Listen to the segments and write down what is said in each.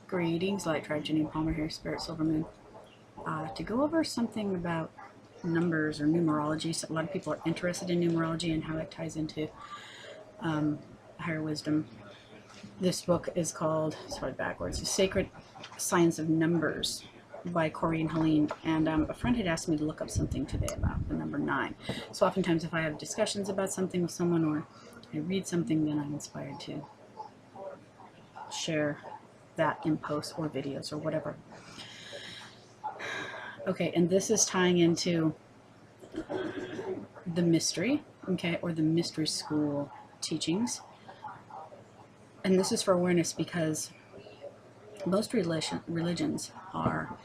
Greetings, Light Tribe, Janine Palmer here, Spirit Silver Moon. To go over something about numbers or numerology. So a lot of people are interested in numerology and how it ties into higher wisdom. This book is called, sorry, backwards, The Sacred Science of Numbers by Corey and Helene. And a friend had asked me to look up something today about the number 9. So oftentimes if I have discussions about something with someone or I read something, then I'm inspired to share that in posts or videos or whatever. Okay, and this is tying into the mystery, okay, or the mystery school teachings. And this is for awareness because most religions are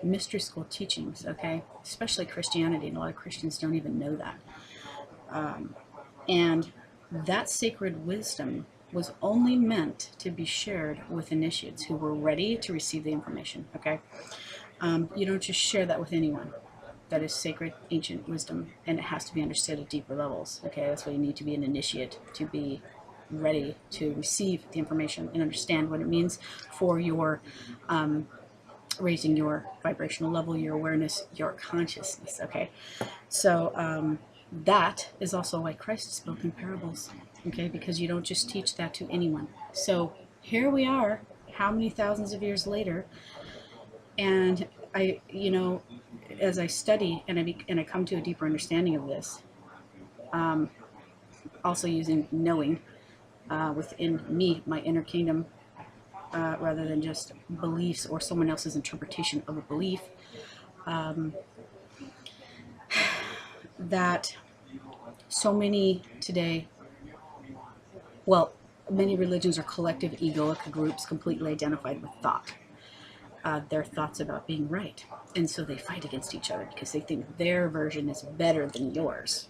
mystery school teachings, okay, especially Christianity, and a lot of Christians don't even know that. And that sacred wisdom was only meant to be shared with initiates who were ready to receive the information, okay? You don't just share that with anyone. That is sacred, ancient wisdom, and it has to be understood at deeper levels, okay? That's why you need to be an initiate to be ready to receive the information and understand what it means for your raising your vibrational level, your awareness, your consciousness, okay? So that is also why Christ spoke in parables, okay? Because you don't just teach that to anyone. So here we are, how many thousands of years later, and I, as I study and I come to a deeper understanding of this, also using knowing within me, my inner kingdom, rather than just beliefs or someone else's interpretation of a belief, that so many today, well, many religions are collective egoic groups completely identified with thought. Their thoughts about being right. And so they fight against each other because they think their version is better than yours,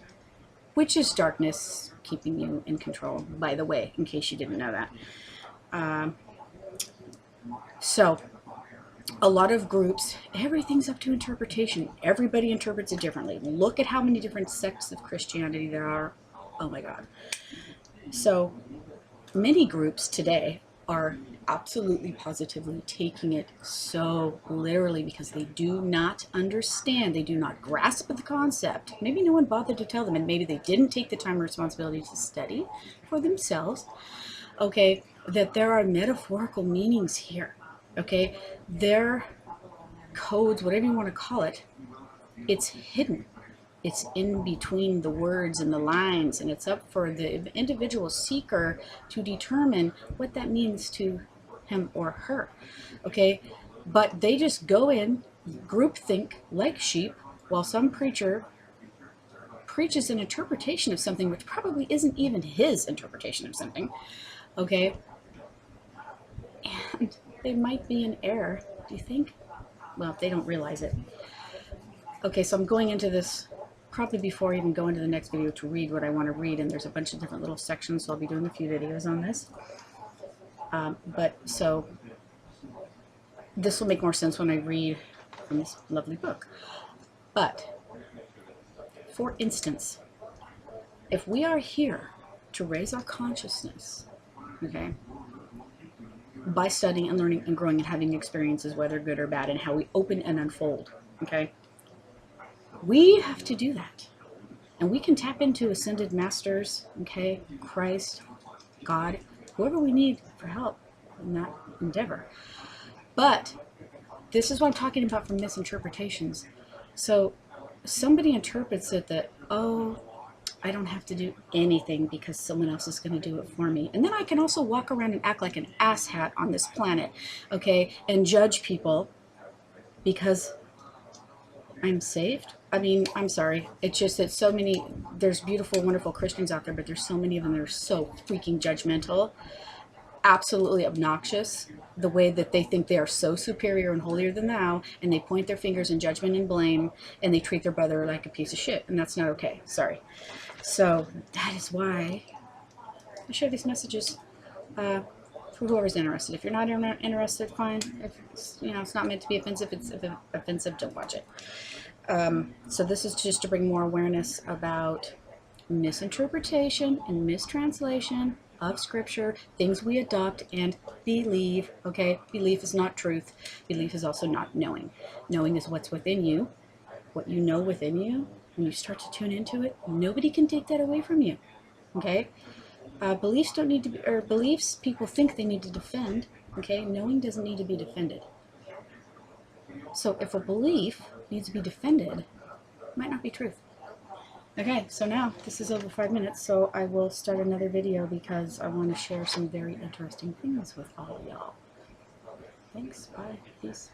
which is darkness keeping you in control, by the way, in case you didn't know that. So a lot of groups, everything's up to interpretation. Everybody interprets it differently. Look at how many different sects of Christianity there are. Oh my God. So many groups today are absolutely positively taking it so literally because they do not understand, they do not grasp the concept. Maybe no one bothered to tell them, and maybe they didn't take the time and responsibility to study for themselves, okay, that there are metaphorical meanings here, okay? Their codes, whatever you want to call it, it's hidden. It's in between the words and the lines, and it's up for the individual seeker to determine what that means to him or her, okay? But they just go in, groupthink like sheep, while some preacher preaches an interpretation of something which probably isn't even his interpretation of something, okay? And they might be in error, do you think? Well, they don't realize it. Okay, so I'm going into this probably before I even go into the next video to read what I want to read, and there's a bunch of different little sections, so I'll be doing a few videos on this. But so this will make more sense when I read from this lovely book. But for instance, if we are here to raise our consciousness, okay, by studying and learning and growing and having experiences, whether good or bad, and how we open and unfold, okay, we have to do that. And we can tap into ascended masters, okay, Christ, God, whoever we need for help in that endeavor. But this is what I'm talking about from misinterpretations. So somebody interprets it that, oh, I don't have to do anything because someone else is going to do it for me. And then I can also walk around and act like an asshat on this planet, okay, and judge people because I'm saved. I mean, I'm sorry. It's just that so many, there's beautiful, wonderful Christians out there, but there's so many of them that are so freaking judgmental, absolutely obnoxious, the way that they think they are so superior and holier than thou, and they point their fingers in judgment and blame, and they treat their brother like a piece of shit, and that's not okay. Sorry. So that is why I share these messages for whoever's interested. If you're not interested, fine. If it's not meant to be offensive, if it's offensive, don't watch it. So this is just to bring more awareness about misinterpretation and mistranslation of Scripture, things we adopt and believe, okay? Belief is not truth. Belief is also not knowing. Knowing is what's within you, what you know within you. When you start to tune into it, nobody can take that away from you, okay? Beliefs don't need to be, or beliefs people think they need to defend, okay? Knowing doesn't need to be defended. So if a belief needs to be defended, it might not be truth. Okay, so now this is over 5 minutes, so I will start another video because I want to share some very interesting things with all of y'all. Thanks, bye, peace.